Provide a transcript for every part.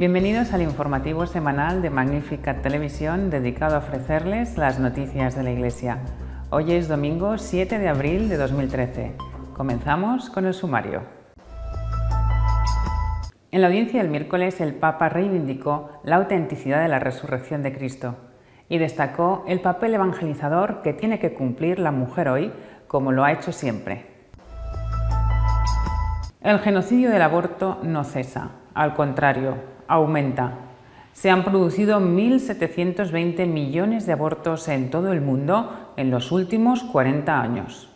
Bienvenidos al informativo semanal de Magnificat Televisión dedicado a ofrecerles las noticias de la Iglesia. Hoy es domingo 7 de abril de 2013. Comenzamos con el sumario. En la audiencia del miércoles, el Papa reivindicó la autenticidad de la resurrección de Cristo y destacó el papel evangelizador que tiene que cumplir la mujer hoy, como lo ha hecho siempre. El genocidio del aborto no cesa, al contrario, aumenta. Se han producido 1.720 millones de abortos en todo el mundo en los últimos 40 años.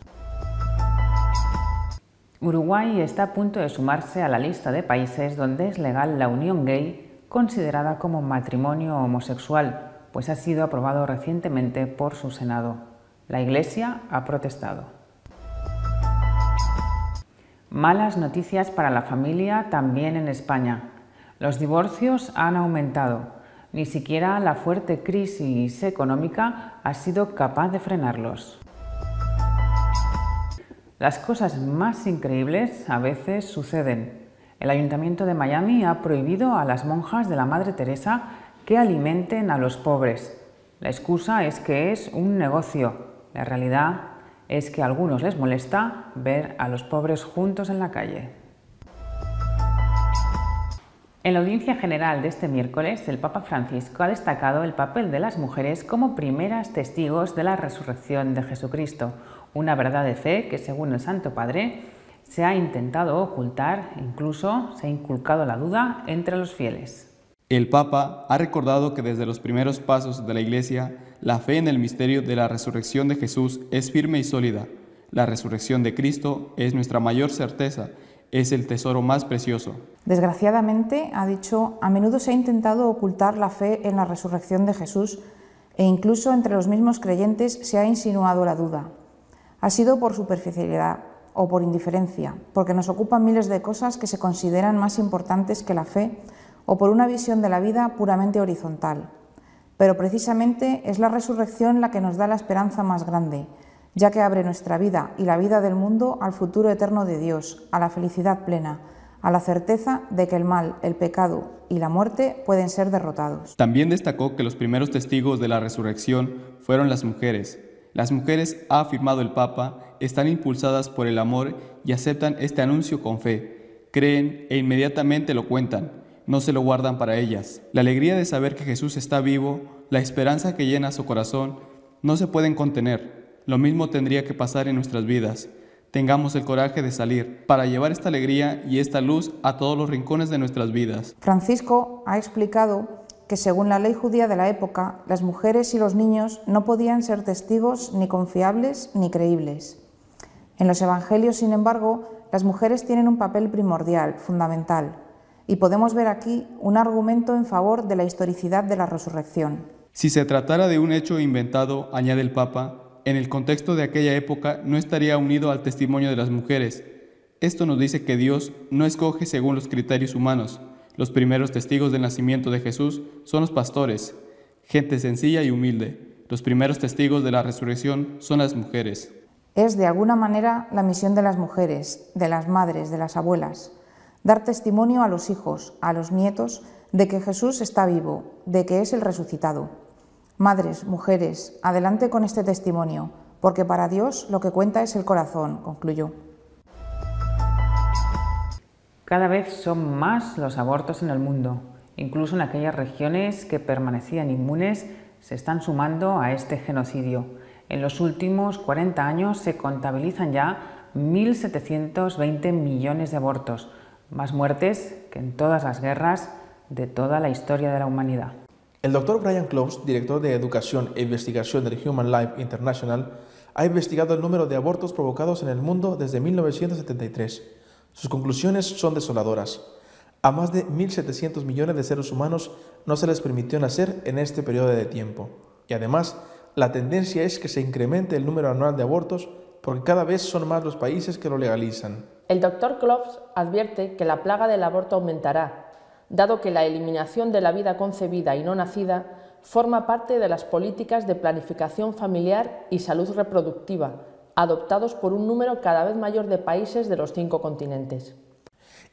Uruguay está a punto de sumarse a la lista de países donde es legal la unión gay considerada como matrimonio homosexual, pues ha sido aprobado recientemente por su Senado. La Iglesia ha protestado. Malas noticias para la familia también en España. Los divorcios han aumentado. Ni siquiera la fuerte crisis económica ha sido capaz de frenarlos. Las cosas más increíbles a veces suceden. El Ayuntamiento de Miami ha prohibido a las monjas de la Madre Teresa que alimenten a los pobres. La excusa es que es un negocio. La realidad es que a algunos les molesta ver a los pobres juntos en la calle. En la audiencia general de este miércoles, el Papa Francisco ha destacado el papel de las mujeres como primeras testigos de la resurrección de Jesucristo, una verdad de fe que, según el Santo Padre, se ha intentado ocultar, incluso se ha inculcado la duda entre los fieles. El Papa ha recordado que desde los primeros pasos de la Iglesia, la fe en el misterio de la resurrección de Jesús es firme y sólida. La resurrección de Cristo es nuestra mayor certeza, es el tesoro más precioso. Desgraciadamente, ha dicho, a menudo se ha intentado ocultar la fe en la resurrección de Jesús e incluso entre los mismos creyentes se ha insinuado la duda. Ha sido por superficialidad o por indiferencia, porque nos ocupan miles de cosas que se consideran más importantes que la fe o por una visión de la vida puramente horizontal. Pero precisamente es la resurrección la que nos da la esperanza más grande, ya que abre nuestra vida y la vida del mundo al futuro eterno de Dios, a la felicidad plena, a la certeza de que el mal, el pecado y la muerte pueden ser derrotados. También destacó que los primeros testigos de la resurrección fueron las mujeres. Las mujeres, ha afirmado el Papa, están impulsadas por el amor y aceptan este anuncio con fe. Creen e inmediatamente lo cuentan, no se lo guardan para ellas. La alegría de saber que Jesús está vivo, la esperanza que llena su corazón, no se pueden contener. Lo mismo tendría que pasar en nuestras vidas. Tengamos el coraje de salir para llevar esta alegría y esta luz a todos los rincones de nuestras vidas. Francisco ha explicado que según la ley judía de la época, las mujeres y los niños no podían ser testigos ni confiables ni creíbles. En los evangelios, sin embargo, las mujeres tienen un papel primordial, fundamental, y podemos ver aquí un argumento en favor de la historicidad de la resurrección. Si se tratara de un hecho inventado, añade el Papa, en el contexto de aquella época no estaría unido al testimonio de las mujeres. Esto nos dice que Dios no escoge según los criterios humanos. Los primeros testigos del nacimiento de Jesús son los pastores, gente sencilla y humilde. Los primeros testigos de la resurrección son las mujeres. Es de alguna manera la misión de las mujeres, de las madres, de las abuelas, dar testimonio a los hijos, a los nietos, de que Jesús está vivo, de que es el resucitado. Madres, mujeres, adelante con este testimonio, porque para Dios lo que cuenta es el corazón, concluyó. Cada vez son más los abortos en el mundo. Incluso en aquellas regiones que permanecían inmunes se están sumando a este genocidio. En los últimos 40 años se contabilizan ya 1.720 millones de abortos, más muertes que en todas las guerras de toda la historia de la humanidad. El Dr. Brian Close, director de Educación e Investigación del Human Life International, ha investigado el número de abortos provocados en el mundo desde 1973. Sus conclusiones son desoladoras. A más de 1.700 millones de seres humanos no se les permitió nacer en este periodo de tiempo. Y además, la tendencia es que se incremente el número anual de abortos porque cada vez son más los países que lo legalizan. El Dr. Close advierte que la plaga del aborto aumentará, dado que la eliminación de la vida concebida y no nacida forma parte de las políticas de planificación familiar y salud reproductiva, adoptados por un número cada vez mayor de países de los 5 continentes.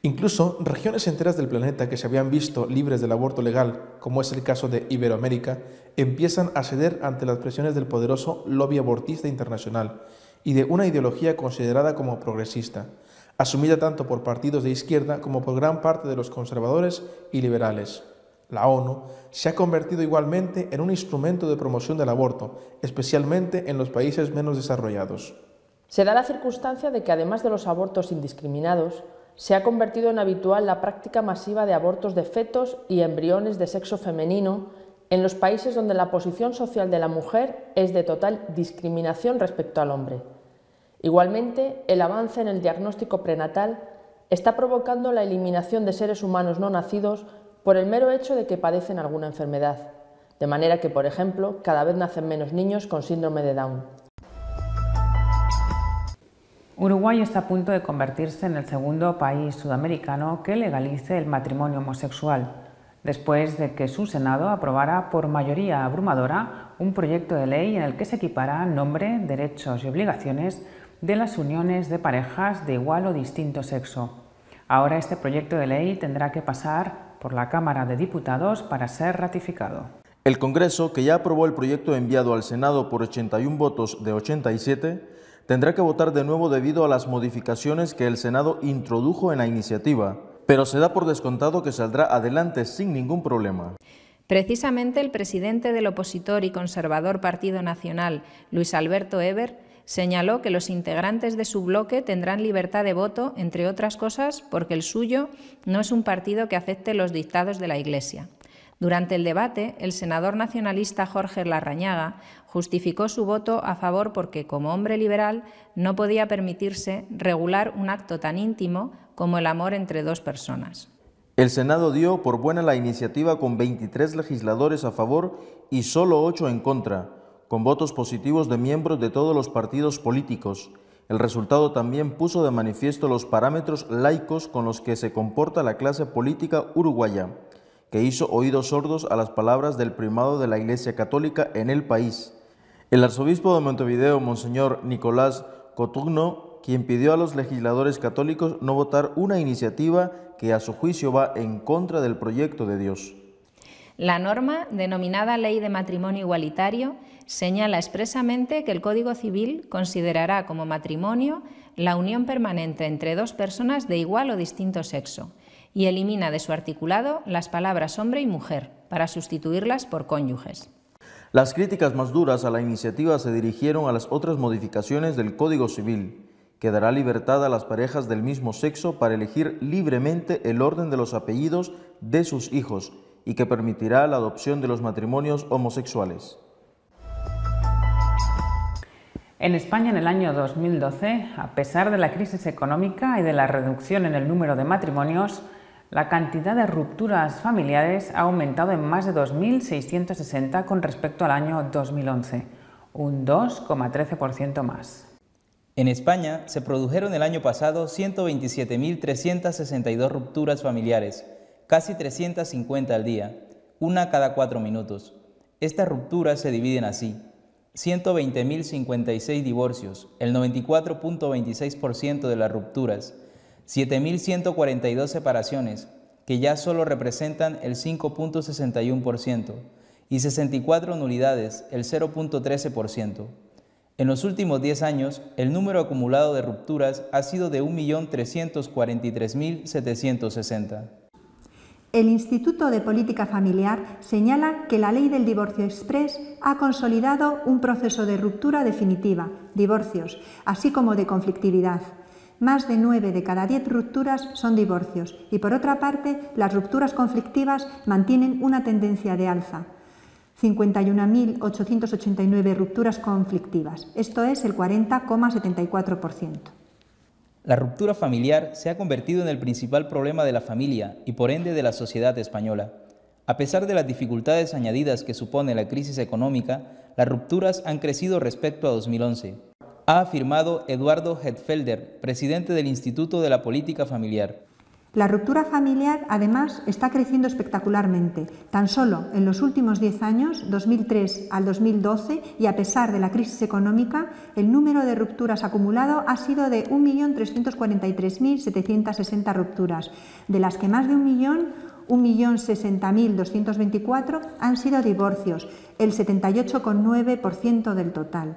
Incluso regiones enteras del planeta que se habían visto libres del aborto legal, como es el caso de Iberoamérica, empiezan a ceder ante las presiones del poderoso lobby abortista internacional y de una ideología considerada como progresista, asumida tanto por partidos de izquierda como por gran parte de los conservadores y liberales. La ONU se ha convertido igualmente en un instrumento de promoción del aborto, especialmente en los países menos desarrollados. Se da la circunstancia de que, además de los abortos indiscriminados, se ha convertido en habitual la práctica masiva de abortos de fetos y embriones de sexo femenino en los países donde la posición social de la mujer es de total discriminación respecto al hombre. Igualmente, el avance en el diagnóstico prenatal está provocando la eliminación de seres humanos no nacidos por el mero hecho de que padecen alguna enfermedad, de manera que, por ejemplo, cada vez nacen menos niños con síndrome de Down. Uruguay está a punto de convertirse en el segundo país sudamericano que legalice el matrimonio homosexual, después de que su Senado aprobara por mayoría abrumadora un proyecto de ley en el que se equipara nombre, derechos y obligaciones de las uniones de parejas de igual o distinto sexo. Ahora este proyecto de ley tendrá que pasar por la Cámara de Diputados para ser ratificado. El Congreso, que ya aprobó el proyecto enviado al Senado por 81 votos de 87, tendrá que votar de nuevo debido a las modificaciones que el Senado introdujo en la iniciativa, pero se da por descontado que saldrá adelante sin ningún problema. Precisamente el presidente del opositor y conservador Partido Nacional, Luis Alberto Heber, señaló que los integrantes de su bloque tendrán libertad de voto, entre otras cosas, porque el suyo no es un partido que acepte los dictados de la Iglesia. Durante el debate, el senador nacionalista Jorge Larrañaga justificó su voto a favor porque, como hombre liberal, no podía permitirse regular un acto tan íntimo como el amor entre dos personas. El Senado dio por buena la iniciativa con 23 legisladores a favor y solo 8 en contra, con votos positivos de miembros de todos los partidos políticos. El resultado también puso de manifiesto los parámetros laicos con los que se comporta la clase política uruguaya, que hizo oídos sordos a las palabras del primado de la Iglesia Católica en el país. El arzobispo de Montevideo, Monseñor Nicolás Cotugno, quien pidió a los legisladores católicos no votar una iniciativa que a su juicio va en contra del proyecto de Dios. La norma, denominada Ley de Matrimonio Igualitario, señala expresamente que el Código Civil considerará como matrimonio la unión permanente entre dos personas de igual o distinto sexo y elimina de su articulado las palabras hombre y mujer para sustituirlas por cónyuges. Las críticas más duras a la iniciativa se dirigieron a las otras modificaciones del Código Civil, que dará libertad a las parejas del mismo sexo para elegir libremente el orden de los apellidos de sus hijos y que permitirá la adopción de los matrimonios homosexuales. En España, en el año 2012, a pesar de la crisis económica y de la reducción en el número de matrimonios, la cantidad de rupturas familiares ha aumentado en más de 2.660 con respecto al año 2011, un 2,13% más. En España se produjeron el año pasado 127.362 rupturas familiares, casi 350 al día, una cada 4 minutos. Estas rupturas se dividen así: 120.056 divorcios, el 94.26% de las rupturas, 7.142 separaciones, que ya solo representan el 5.61%, y 64 nulidades, el 0.13%. En los últimos 10 años, el número acumulado de rupturas ha sido de 1.343.760. El Instituto de Política Familiar señala que la Ley del Divorcio Exprés ha consolidado un proceso de ruptura definitiva, divorcios, así como de conflictividad. Más de 9 de cada 10 rupturas son divorcios y, por otra parte, las rupturas conflictivas mantienen una tendencia de alza. 51.889 rupturas conflictivas, esto es el 40,74%. La ruptura familiar se ha convertido en el principal problema de la familia y por ende de la sociedad española. A pesar de las dificultades añadidas que supone la crisis económica, las rupturas han crecido respecto a 2011. Ha afirmado Eduardo Hetfelder, presidente del Instituto de la Política Familiar. La ruptura familiar, además, está creciendo espectacularmente. Tan solo en los últimos 10 años, 2003 al 2012, y a pesar de la crisis económica, el número de rupturas acumulado ha sido de 1.343.760 rupturas, de las que más de 1.060.224 han sido divorcios, el 78,9% del total.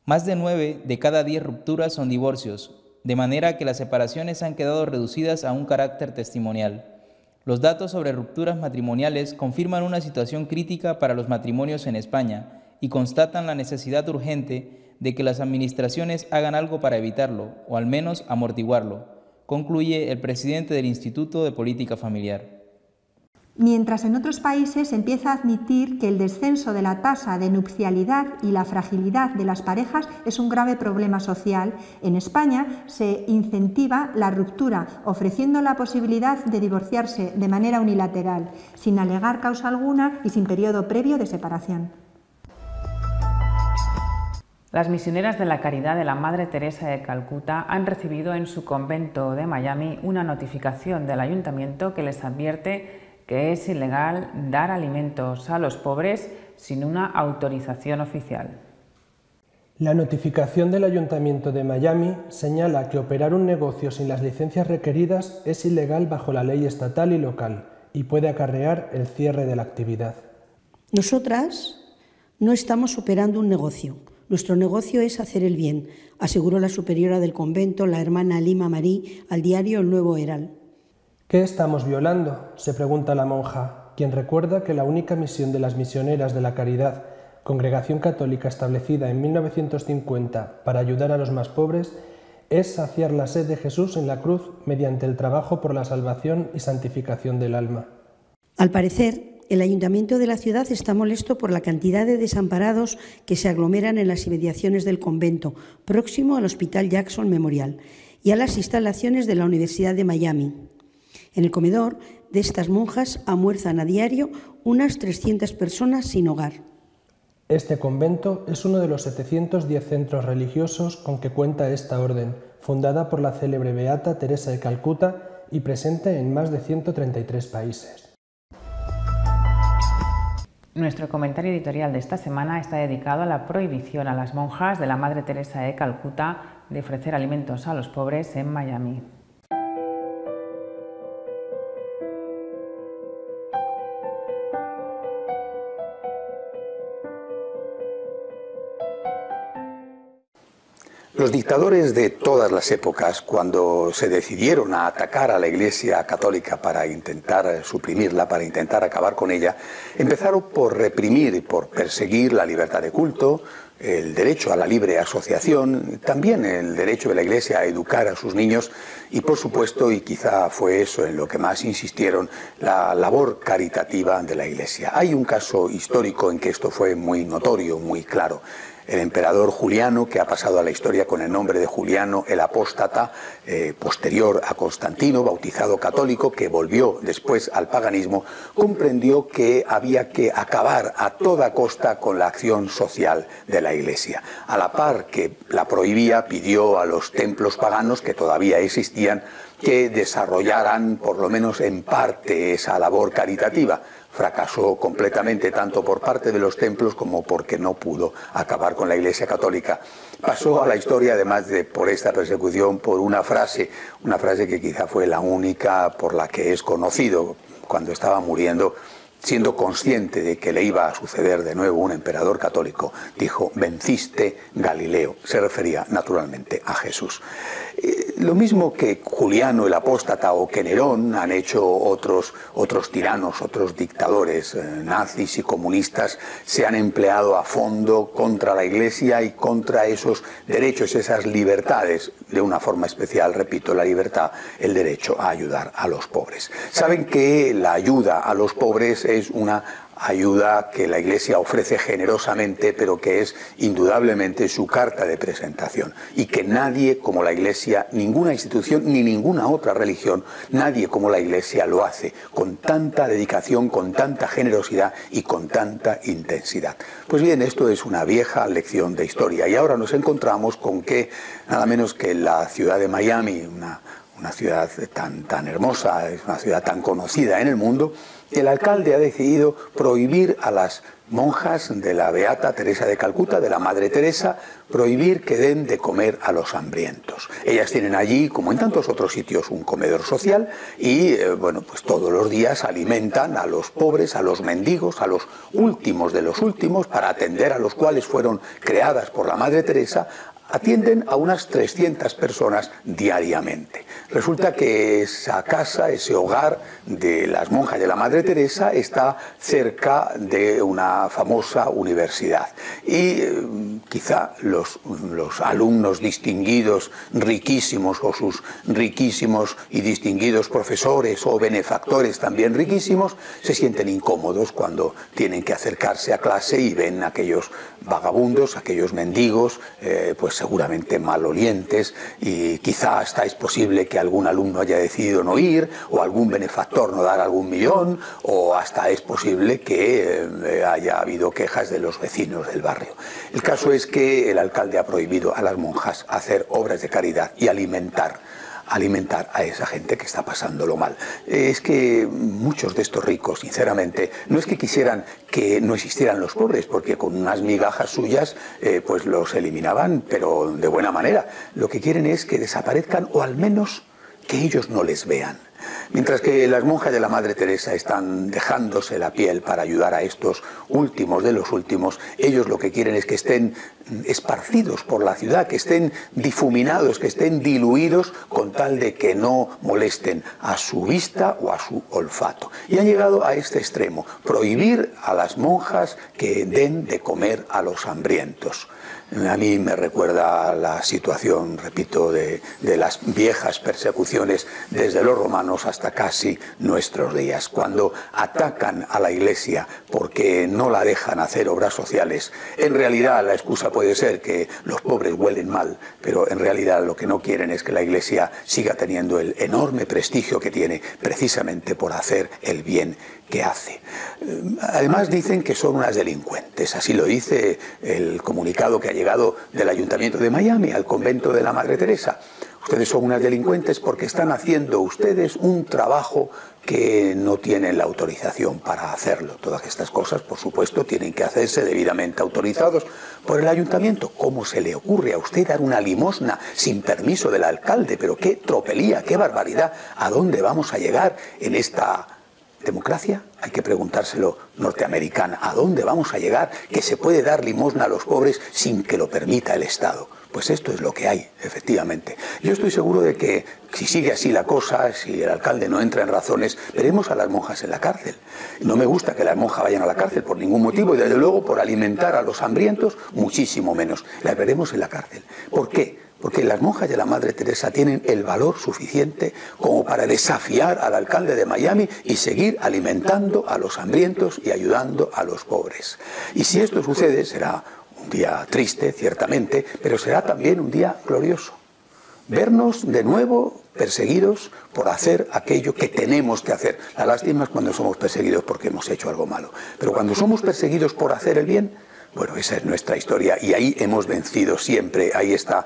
Más de 9 de cada 10 rupturas son divorcios, de manera que las separaciones han quedado reducidas a un carácter testimonial. Los datos sobre rupturas matrimoniales confirman una situación crítica para los matrimonios en España y constatan la necesidad urgente de que las administraciones hagan algo para evitarlo, o al menos amortiguarlo, concluye el presidente del Instituto de Política Familiar. Mientras en otros países empieza a admitir que el descenso de la tasa de nupcialidad y la fragilidad de las parejas es un grave problema social, en España se incentiva la ruptura, ofreciendo la posibilidad de divorciarse de manera unilateral, sin alegar causa alguna y sin periodo previo de separación. Las misioneras de la Caridad de la Madre Teresa de Calcuta han recibido en su convento de Miami una notificación del ayuntamiento que les advierte que es ilegal dar alimentos a los pobres sin una autorización oficial. La notificación del Ayuntamiento de Miami señala que operar un negocio sin las licencias requeridas es ilegal bajo la ley estatal y local y puede acarrear el cierre de la actividad. Nosotras no estamos operando un negocio. Nuestro negocio es hacer el bien, aseguró la superiora del convento, la hermana Lima Marí, al diario El Nuevo Herald. ¿Qué estamos violando?, se pregunta la monja, quien recuerda que la única misión de las misioneras de la Caridad, congregación católica establecida en 1950 para ayudar a los más pobres, es saciar la sed de Jesús en la cruz mediante el trabajo por la salvación y santificación del alma. Al parecer, el ayuntamiento de la ciudad está molesto por la cantidad de desamparados que se aglomeran en las inmediaciones del convento, próximo al Hospital Jackson Memorial, y a las instalaciones de la Universidad de Miami. En el comedor de estas monjas almuerzan a diario unas 300 personas sin hogar. Este convento es uno de los 710 centros religiosos con que cuenta esta orden, fundada por la célebre beata Teresa de Calcuta y presente en más de 133 países. Nuestro comentario editorial de esta semana está dedicado a la prohibición a las monjas de la Madre Teresa de Calcuta de ofrecer alimentos a los pobres en Miami. Los dictadores de todas las épocas, cuando se decidieron a atacar a la Iglesia católica para intentar suprimirla, para intentar acabar con ella, empezaron por reprimir y por perseguir la libertad de culto, el derecho a la libre asociación, también el derecho de la Iglesia a educar a sus niños y, por supuesto, y quizá fue eso en lo que más insistieron, la labor caritativa de la Iglesia. Hay un caso histórico en que esto fue muy notorio, muy claro. El emperador Juliano, que ha pasado a la historia con el nombre de Juliano el Apóstata, posterior a Constantino, bautizado católico, que volvió después al paganismo, comprendió que había que acabar a toda costa con la acción social de la Iglesia. A la par que la prohibía, pidió a los templos paganos, que todavía existían, que desarrollaran, por lo menos en parte, esa labor caritativa. Fracasó completamente, tanto por parte de los templos como porque no pudo acabar con la Iglesia católica. Pasó a la historia, además de por esta persecución, por una frase que quizá fue la única por la que es conocido cuando estaba muriendo. Siendo consciente de que le iba a suceder de nuevo un emperador católico, dijo: venciste Galileo. Se refería naturalmente a Jesús. Lo mismo que Juliano el Apóstata o que Nerón han hecho otros tiranos, otros dictadores nazis y comunistas, se han empleado a fondo contra la Iglesia y contra esos derechos, esas libertades, de una forma especial, repito, la libertad, el derecho a ayudar a los pobres. Saben que la ayuda a los pobres es una ayuda que la Iglesia ofrece generosamente, pero que es indudablemente su carta de presentación, y que nadie como la Iglesia, ninguna institución ni ninguna otra religión, nadie como la Iglesia lo hace con tanta dedicación, con tanta generosidad y con tanta intensidad. Pues bien, esto es una vieja lección de historia, y ahora nos encontramos con que nada menos que la ciudad de Miami, una una ciudad tan hermosa, es una ciudad tan conocida en el mundo, el alcalde ha decidido prohibir a las monjas de la Beata Teresa de Calcuta, de la Madre Teresa, prohibir que den de comer a los hambrientos. Ellas tienen allí, como en tantos otros sitios, un comedor social y, bueno, pues todos los días alimentan a los pobres, a los mendigos, a los últimos de los últimos, para atender a los cuales fueron creadas por la Madre Teresa. Atienden a unas 300 personas diariamente. Resulta que esa casa, ese hogar de las monjas de la Madre Teresa está cerca de una famosa universidad. Y quizá los alumnos distinguidos, riquísimos, o sus riquísimos y distinguidos profesores o benefactores también riquísimos, se sienten incómodos cuando tienen que acercarse a clase y ven a aquellos vagabundos, aquellos mendigos, pues seguramente malolientes, y quizá hasta es posible que algún alumno haya decidido no ir, o algún benefactor no dar algún millón, o hasta es posible que haya habido quejas de los vecinos del barrio. El caso es que el alcalde ha prohibido a las monjas hacer obras de caridad y alimentar a esa gente que está pasándolo mal. Es que muchos de estos ricos, sinceramente, no es que quisieran que no existieran los pobres, porque con unas migajas suyas pues los eliminaban, pero de buena manera. Lo que quieren es que desaparezcan, o al menos que ellos no les vean. Mientras que las monjas de la Madre Teresa están dejándose la piel para ayudar a estos últimos de los últimos, ellos lo que quieren es que estén esparcidos por la ciudad, que estén difuminados, que estén diluidos, con tal de que no molesten a su vista o a su olfato. Y han llegado a este extremo: prohibir a las monjas que den de comer a los hambrientos. A mí me recuerda la situación, repito, de las viejas persecuciones desde los romanos hasta casi nuestros días, cuando atacan a la Iglesia porque no la dejan hacer obras sociales. En realidad la excusa puede ser que los pobres huelen mal, pero en realidad lo que no quieren es que la Iglesia siga teniendo el enorme prestigio que tiene, precisamente por hacer el bien que hace. Además dicen que son unas delincuentes, así lo dice el comunicado que ha llegado del Ayuntamiento de Miami al convento de la Madre Teresa. Ustedes son unas delincuentes porque están haciendo ustedes un trabajo que no tienen la autorización para hacerlo. Todas estas cosas, por supuesto, tienen que hacerse debidamente autorizados por el ayuntamiento. ¿Cómo se le ocurre a usted dar una limosna sin permiso del alcalde? Pero qué tropelía, qué barbaridad. ¿A dónde vamos a llegar en esta democracia? Hay que preguntárselo, norteamericana. ¿A dónde vamos a llegar que se puede dar limosna a los pobres sin que lo permita el Estado? Pues esto es lo que hay, efectivamente. Yo estoy seguro de que si sigue así la cosa, si el alcalde no entra en razones, veremos a las monjas en la cárcel. No me gusta que las monjas vayan a la cárcel por ningún motivo, y desde luego por alimentar a los hambrientos, muchísimo menos. Las veremos en la cárcel. ¿Por qué? Porque las monjas de la Madre Teresa tienen el valor suficiente como para desafiar al alcalde de Miami y seguir alimentando a los hambrientos y ayudando a los pobres. Y si esto sucede, será un día triste, ciertamente, pero será también un día glorioso. Vernos de nuevo perseguidos por hacer aquello que tenemos que hacer. La lástima es cuando somos perseguidos porque hemos hecho algo malo. Pero cuando somos perseguidos por hacer el bien, bueno, esa es nuestra historia y ahí hemos vencido siempre. Ahí está,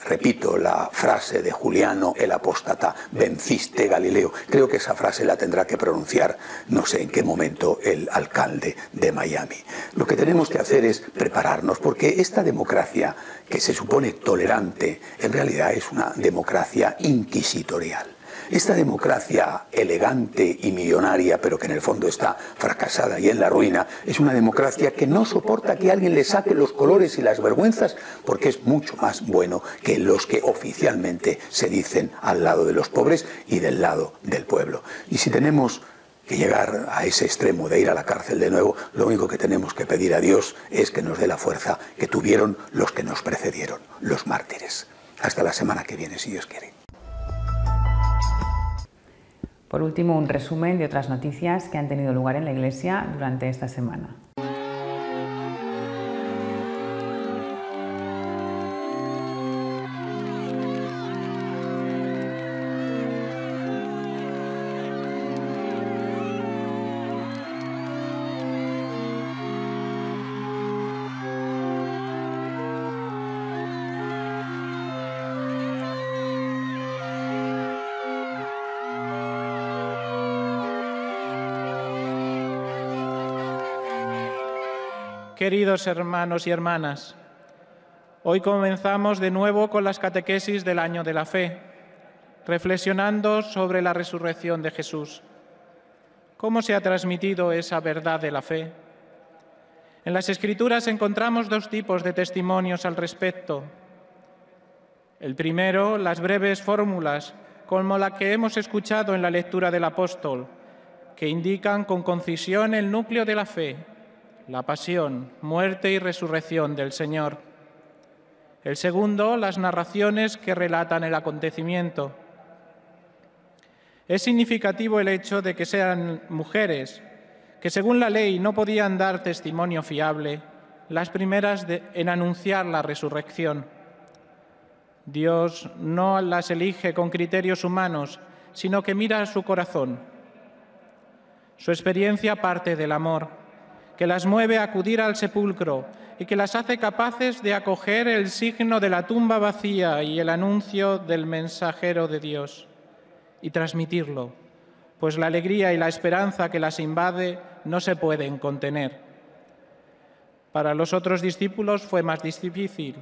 repito, la frase de Juliano el apóstata: venciste, Galileo. Creo que esa frase la tendrá que pronunciar, no sé en qué momento, el alcalde de Miami. Lo que tenemos que hacer es prepararnos, porque esta democracia, que se supone tolerante, en realidad es una democracia inquisitorial. Esta democracia elegante y millonaria, pero que en el fondo está fracasada y en la ruina, es una democracia que no soporta que alguien le saque los colores y las vergüenzas, porque es mucho más bueno que los que oficialmente se dicen al lado de los pobres y del lado del pueblo. Y si tenemos que llegar a ese extremo de ir a la cárcel de nuevo, lo único que tenemos que pedir a Dios es que nos dé la fuerza que tuvieron los que nos precedieron, los mártires. Hasta la semana que viene, si Dios quiere. Por último, un resumen de otras noticias que han tenido lugar en la Iglesia durante esta semana. Queridos hermanos y hermanas, hoy comenzamos de nuevo con las catequesis del Año de la Fe, reflexionando sobre la resurrección de Jesús. ¿Cómo se ha transmitido esa verdad de la fe? En las Escrituras encontramos dos tipos de testimonios al respecto. El primero, las breves fórmulas, como la que hemos escuchado en la lectura del apóstol, que indican con concisión el núcleo de la fe, la pasión, muerte y resurrección del Señor. El segundo, las narraciones que relatan el acontecimiento. Es significativo el hecho de que sean mujeres, que según la ley no podían dar testimonio fiable, las primeras en anunciar la resurrección. Dios no las elige con criterios humanos, sino que mira a su corazón. Su experiencia parte del amor, que las mueve a acudir al sepulcro y que las hace capaces de acoger el signo de la tumba vacía y el anuncio del mensajero de Dios y transmitirlo, pues la alegría y la esperanza que las invade no se pueden contener. Para los otros discípulos fue más difícil.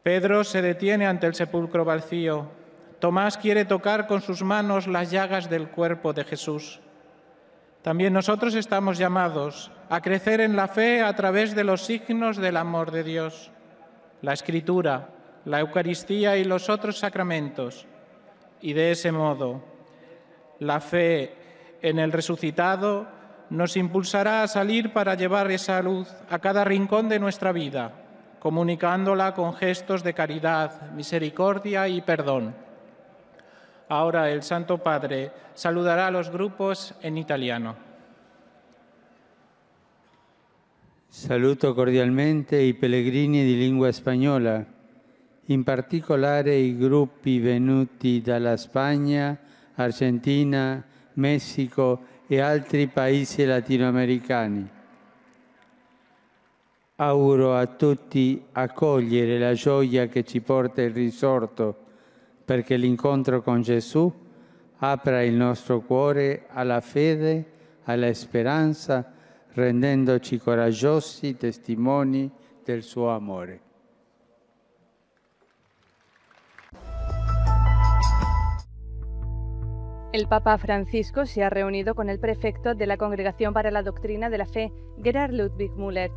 Pedro se detiene ante el sepulcro vacío. Tomás quiere tocar con sus manos las llagas del cuerpo de Jesús. También nosotros estamos llamados a crecer en la fe a través de los signos del amor de Dios, la Escritura, la Eucaristía y los otros sacramentos. Y de ese modo, la fe en el resucitado nos impulsará a salir para llevar esa luz a cada rincón de nuestra vida, comunicándola con gestos de caridad, misericordia y perdón. Ahora el Santo Padre saludará a los grupos en italiano. Saluto cordialmente i pellegrini di lingua spagnola, in particolare i gruppi venuti dalla Spagna, Argentina, Messico e altri paesi latinoamericani. Auguro a tutti accogliere la gioia che ci porta il risorto, perché l'incontro con Gesù apra il nostro cuore alla fede, alla speranza, rendendoci coraggiosi testimoni del suo amore. El Papa Francisco se ha reunido con el prefecto de la Congregación para la Doctrina de la Fe, Gerhard Ludwig Müller.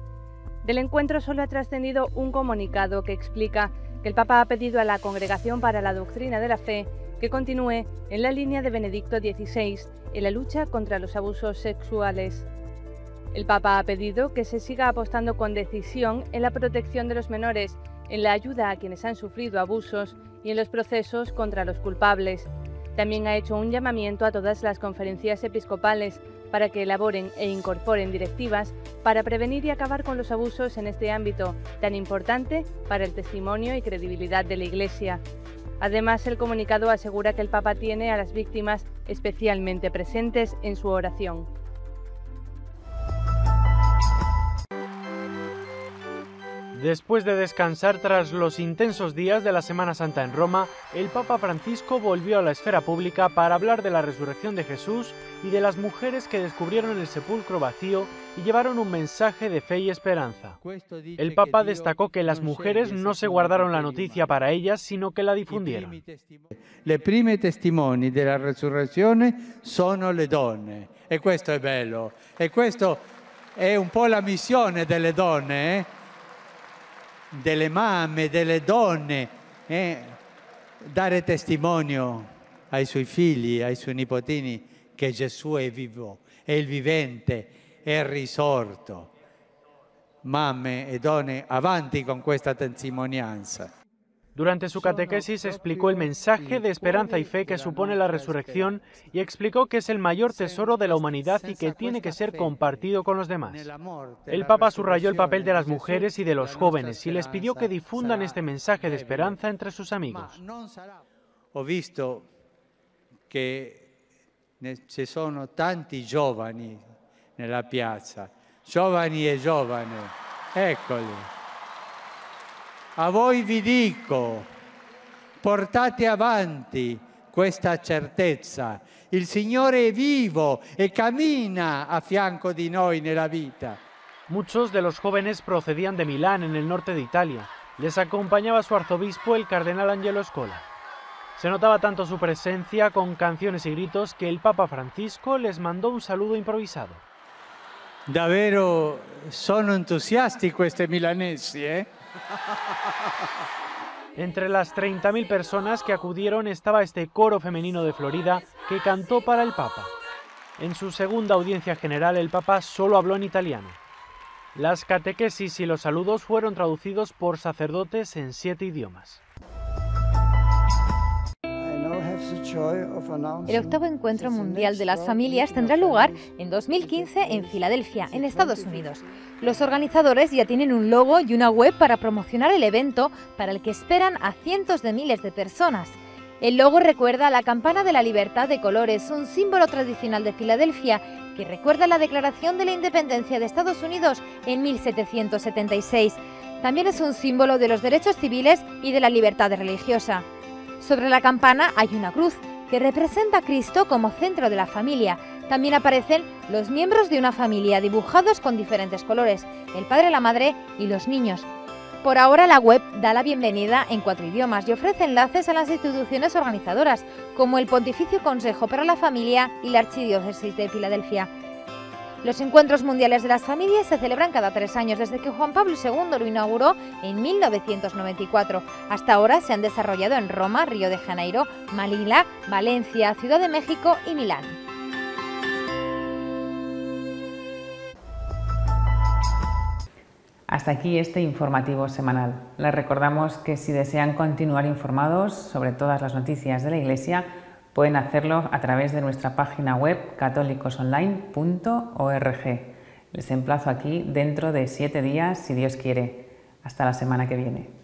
Del encuentro solo ha trascendido un comunicado que explica que el Papa ha pedido a la Congregación para la Doctrina de la Fe que continúe en la línea de Benedicto XVI en la lucha contra los abusos sexuales. El Papa ha pedido que se siga apostando con decisión en la protección de los menores, en la ayuda a quienes han sufrido abusos y en los procesos contra los culpables. También ha hecho un llamamiento a todas las conferencias episcopales para que elaboren e incorporen directivas para prevenir y acabar con los abusos en este ámbito tan importante para el testimonio y credibilidad de la Iglesia. Además, el comunicado asegura que el Papa tiene a las víctimas especialmente presentes en su oración. Después de descansar tras los intensos días de la Semana Santa en Roma, el Papa Francisco volvió a la esfera pública para hablar de la resurrección de Jesús y de las mujeres que descubrieron el sepulcro vacío y llevaron un mensaje de fe y esperanza. El Papa destacó que las mujeres no se guardaron la noticia para ellas, sino que la difundieron. Le prime testimoni della resurrezione sono le donne, e questo è bello, e questo è un po' la missione delle donne, delle mamme, delle donne, dare testimonio ai suoi figli, ai suoi nipotini che Gesù è vivo, è il vivente, è risorto. Mamme e donne, avanti con questa testimonianza. Durante su catequesis explicó el mensaje de esperanza y fe que supone la resurrección y explicó que es el mayor tesoro de la humanidad y que tiene que ser compartido con los demás. El Papa subrayó el papel de las mujeres y de los jóvenes y les pidió que difundan este mensaje de esperanza entre sus amigos. Ho visto che ci sono tanti giovani nella piazza, giovani e giovani, eccoli. A voi vi dico, portate avanti questa certezza. Il Signore è vivo e cammina a fianco di noi nella vita. Muchos de los jóvenes procedían de Milán, en el norte de Italia. Les acompañaba su arzobispo, el cardenal Angelo Scola. Se notaba tanto su presencia con canciones y gritos que el Papa Francisco les mandó un saludo improvisado. Davvero sono entusiasti questi milanesi, Entre las 30.000 personas que acudieron estaba este coro femenino de Florida que cantó para el Papa. En su segunda audiencia general, el Papa solo habló en italiano. Las catequesis y los saludos fueron traducidos por sacerdotes en 7 idiomas. El octavo Encuentro Mundial de las Familias tendrá lugar en 2015 en Filadelfia, en Estados Unidos. Los organizadores ya tienen un logo y una web para promocionar el evento, para el que esperan a cientos de miles de personas. El logo recuerda a la campana de la libertad de colores, un símbolo tradicional de Filadelfia, que recuerda la Declaración de la Independencia de Estados Unidos en 1776. También es un símbolo de los derechos civiles y de la libertad religiosa. Sobre la campana hay una cruz, que representa a Cristo como centro de la familia. También aparecen los miembros de una familia dibujados con diferentes colores, el padre, la madre y los niños. Por ahora la web da la bienvenida en 4 idiomas y ofrece enlaces a las instituciones organizadoras, como el Pontificio Consejo para la Familia y la Archidiócesis de Filadelfia. Los Encuentros Mundiales de las Familias se celebran cada 3 años, desde que Juan Pablo II lo inauguró en 1994. Hasta ahora se han desarrollado en Roma, Río de Janeiro, Manila, Valencia, Ciudad de México y Milán. Hasta aquí este informativo semanal. Les recordamos que si desean continuar informados sobre todas las noticias de la Iglesia, pueden hacerlo a través de nuestra página web católicosonline.org. Les emplazo aquí dentro de 7 días, si Dios quiere. Hasta la semana que viene.